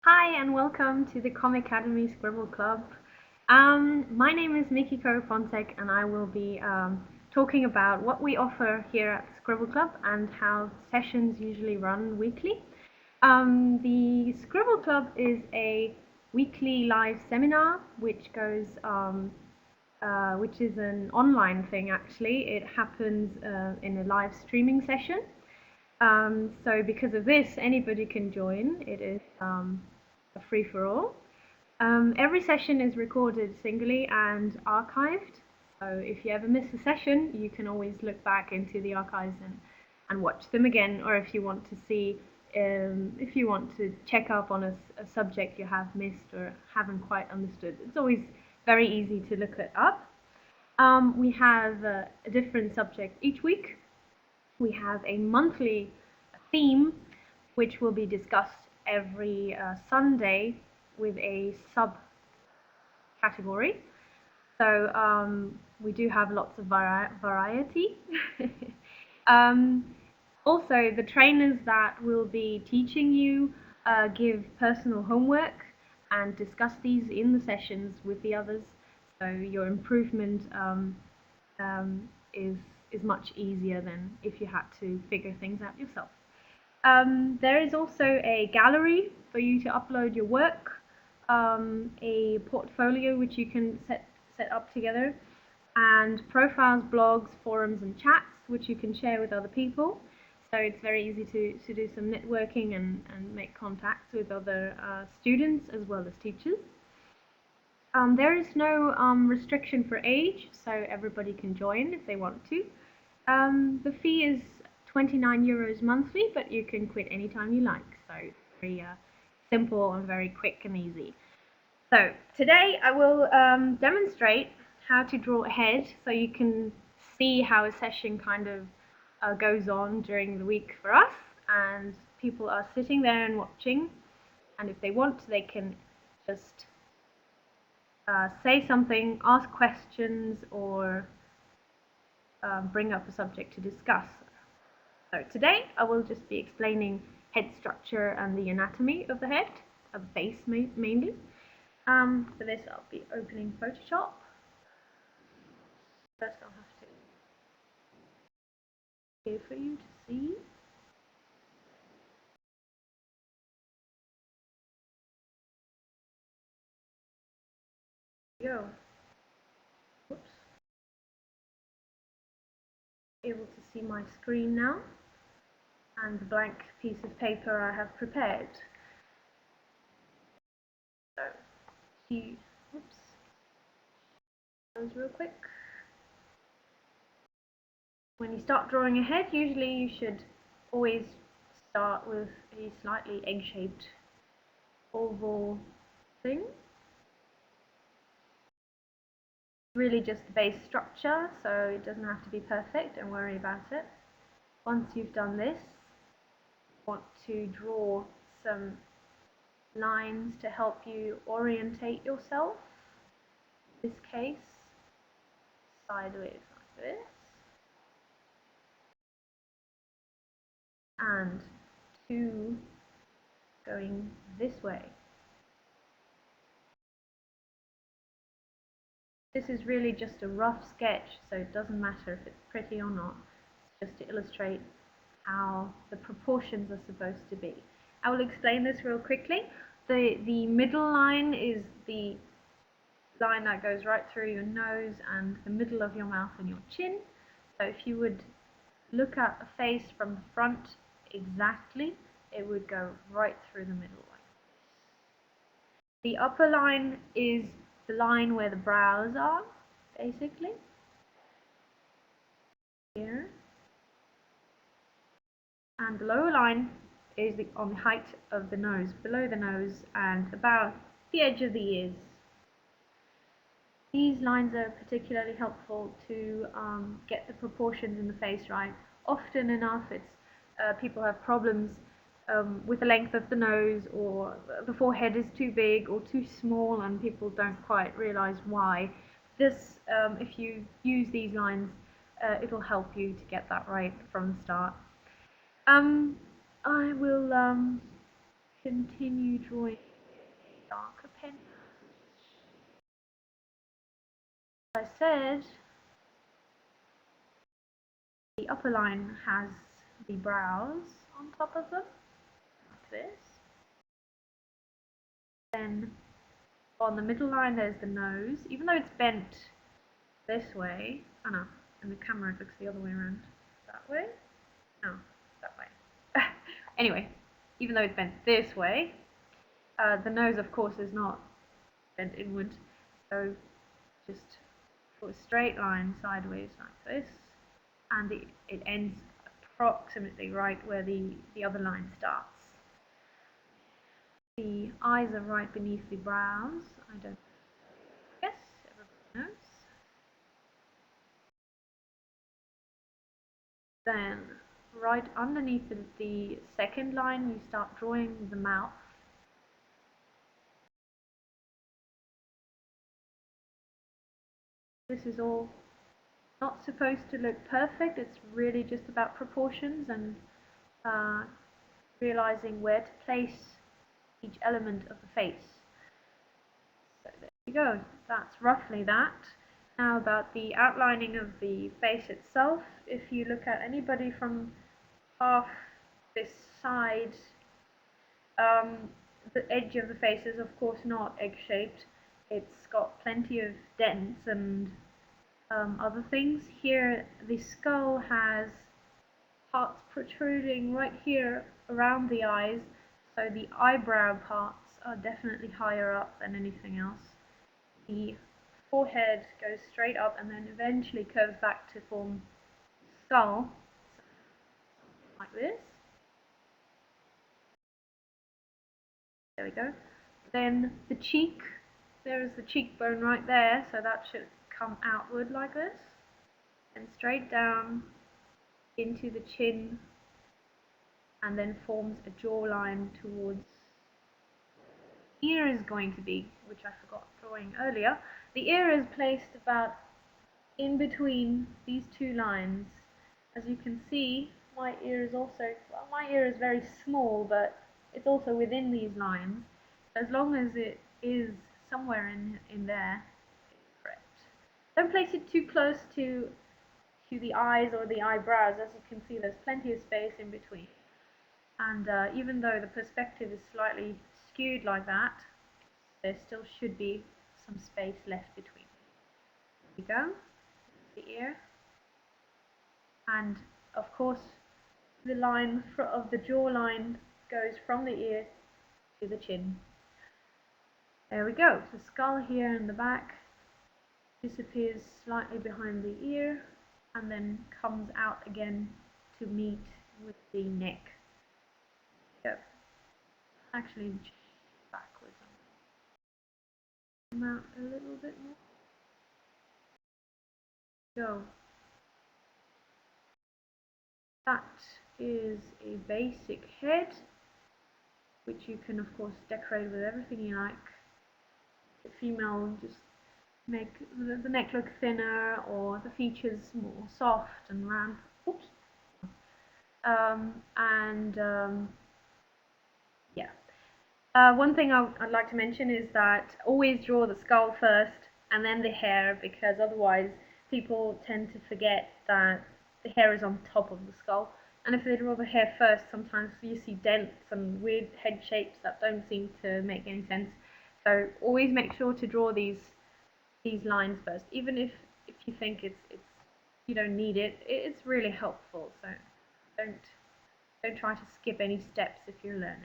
Hi and welcome to the Comicademy Scribble Club. My name is Mikiko Ponczeck and I will be talking about what we offer here at the Scribble Club and how sessions usually run weekly. The Scribble Club is a weekly live seminar which is an online thing actually. It happens in a live streaming session. So because of this, anybody can join. It is a free-for-all. Every session is recorded singly and archived. So if you ever miss a session, you can always look back into the archives and watch them again. Or if you want to check up on a subject you have missed or haven't quite understood, it's always very easy to look it up. We have a different subject each week. We have a monthly theme which will be discussed every Sunday with a subcategory. So we do have lots of variety. Also, the trainers that will be teaching you give personal homework and discuss these in the sessions with the others. So your improvement is much easier than if you had to figure things out yourself. There is also a gallery for you to upload your work, a portfolio which you can set up together, and profiles, blogs, forums, and chats which you can share with other people. So it's very easy to do some networking and make contacts with other students as well as teachers. There is no restriction for age, so everybody can join if they want to. The fee is €29 monthly, but you can quit anytime you like. So it's very simple and very quick and easy. So today I will demonstrate how to draw ahead so you can see how a session kind of goes on during the week for us, and people are sitting there and watching, and if they want they can just say something, ask questions, or bring up a subject to discuss. So today I will just be explaining head structure and the anatomy of the head, of the face mainly. For this I'll be opening Photoshop. First I'll have to here for you to see. Go. Whoops. Able to see my screen now and the blank piece of paper I have prepared. So, whoops. Those real quick. When you start drawing a head, usually you should always start with a slightly egg-shaped oval thing. Really just the base structure, so it doesn't have to be perfect, don't worry about it. Once you've done this, you want to draw some lines to help you orientate yourself. In this case, sideways like this. And two going this way. This is really just a rough sketch, so it doesn't matter if it's pretty or not. It's just to illustrate how the proportions are supposed to be. I will explain this real quickly. The middle line is the line that goes right through your nose and the middle of your mouth and your chin. So if you would look at a face from the front exactly, it would go right through the middle like this. The upper line is the line where the brows are, basically. Here. And the lower line is on the height of the nose, below the nose and about the edge of the ears. These lines are particularly helpful to get the proportions in the face right. Often enough, people have problems with the length of the nose, or the forehead is too big or too small, and people don't quite realize why. This, if you use these lines, it'll help you to get that right from the start. I will continue drawing darker pen. As I said, the upper line has the brows on top of them, like this. Then on the middle line there's the nose, even though it's bent this way. Oh no, in the camera it looks the other way around. That way? No, that way. Anyway, even though it's bent this way, the nose of course is not bent inward, so just for a straight line sideways like this, and it ends approximately right where the other line starts. The eyes are right beneath the brows. I don't guess everybody knows. Then right underneath the second line you start drawing the mouth. This is all not supposed to look perfect, it's really just about proportions and realizing where to place each element of the face. So there you go, that's roughly that. Now about the outlining of the face itself, if you look at anybody from half this side, the edge of the face is of course not egg-shaped. It's got plenty of dents and other things. Here the skull has parts protruding right here around the eyes, so the eyebrow parts are definitely higher up than anything else. The forehead goes straight up and then eventually curves back to form skull, like this. There we go. Then the cheek, there is the cheekbone right there, so that should come outward like this, and straight down into the chin, and then forms a jawline towards the ear is going to be, which I forgot drawing earlier. The ear is placed about in between these two lines. As you can see, my ear is also, well, my ear is very small, but it's also within these lines. As long as it is somewhere in there, it's correct. Don't place it too close to the eyes or the eyebrows. As you can see, there's plenty of space in between. And even though the perspective is slightly skewed like that, there still should be some space left between. There you go, the ear. And of course, the line of the jawline goes from the ear to the chin. There we go. The skull here in the back disappears slightly behind the ear and then comes out again to meet with the neck. Yep. Actually, backwards. Come out a little bit more. Go. That is a basic head, which you can of course decorate with everything you like. The female, just make the neck look thinner or the features more soft and round. Oops. Yeah. One thing I'd like to mention is that always draw the skull first and then the hair, because otherwise people tend to forget that the hair is on top of the skull. And if they draw the hair first, sometimes you see dents and weird head shapes that don't seem to make any sense. So always make sure to draw these lines first, even if you think it's you don't need it. It's really helpful. So don't try to skip any steps if you're learning.